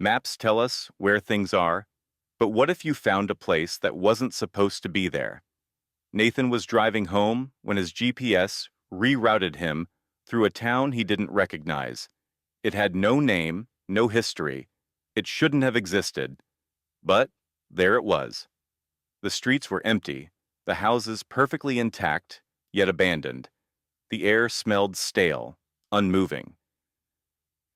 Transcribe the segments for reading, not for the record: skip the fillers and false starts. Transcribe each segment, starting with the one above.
Maps tell us where things are, but what if you found a place that wasn't supposed to be there? Nathan was driving home when his GPS rerouted him through a town he didn't recognize. It had no name, no history. It shouldn't have existed. But there it was. The streets were empty, the houses perfectly intact, yet abandoned. The air smelled stale, unmoving.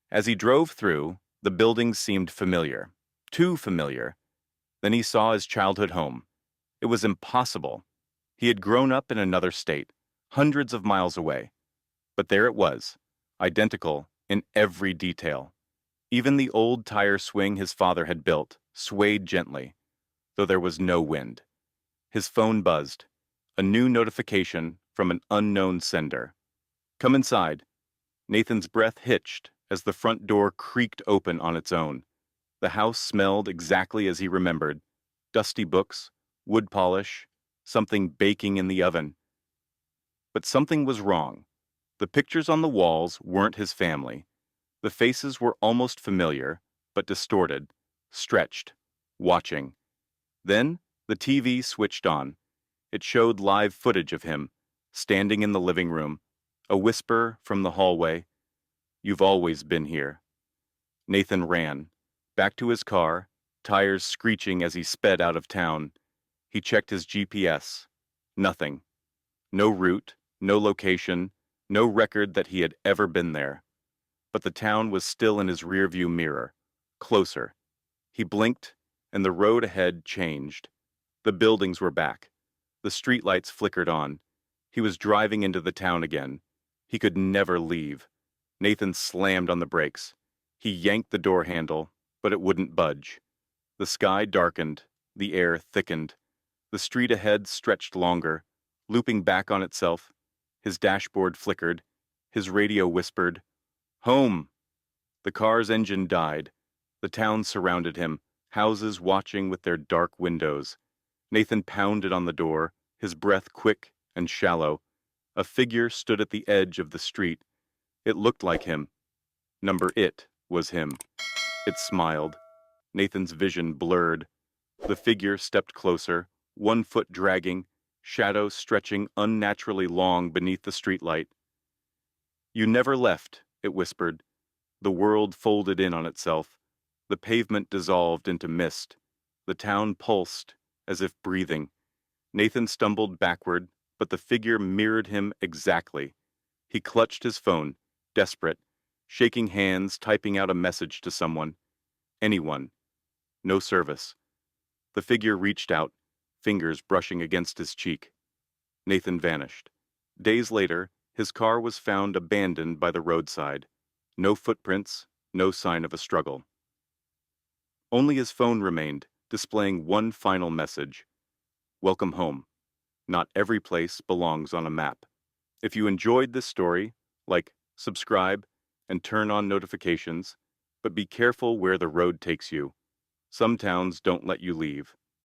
As he drove through, the buildings seemed familiar. Too familiar. Then he saw his childhood home. It was impossible. He had grown up in another state, hundreds of miles away. But there it was, identical in every detail. Even the old tire swing his father had built swayed gently, though there was no wind. His phone buzzed. A new notification from an unknown sender. "Come inside." Nathan's breath hitched as the front door creaked open on its own. The house smelled exactly as he remembered. Dusty books, wood polish, something baking in the oven. But something was wrong. The pictures on the walls weren't his family. The faces were almost familiar, but distorted, stretched, watching. Then the TV switched on. It showed live footage of him, standing in the living room. A whisper from the hallway, "You've always been here." Nathan ran, back to his car, tires screeching as he sped out of town. He checked his GPS. Nothing. No route, no location, no record that he had ever been there. But the town was still in his rearview mirror, closer. He blinked, and the road ahead changed. The buildings were back. The streetlights flickered on. He was driving into the town again. He could never leave. Nathan slammed on the brakes. He yanked the door handle, but it wouldn't budge. The sky darkened. The air thickened. The street ahead stretched longer, looping back on itself. His dashboard flickered. His radio whispered, "Home!" The car's engine died. The town surrounded him, houses watching with their dark windows. Nathan pounded on the door, his breath quick and shallow. A figure stood at the edge of the street. It looked like him. It was him. It smiled. Nathan's vision blurred. The figure stepped closer, one foot dragging, shadow stretching unnaturally long beneath the streetlight. "You never left," it whispered. The world folded in on itself. The pavement dissolved into mist. The town pulsed, as if breathing. Nathan stumbled backward, but the figure mirrored him exactly. He clutched his phone, desperate, shaking hands, typing out a message to someone. Anyone. No service. The figure reached out, fingers brushing against his cheek. Nathan vanished. Days later, his car was found abandoned by the roadside. No footprints, no sign of a struggle. Only his phone remained, displaying one final message. "Welcome home. Not every place belongs on a map." If you enjoyed this story, like, subscribe, and turn on notifications, but be careful where the road takes you. Some towns don't let you leave.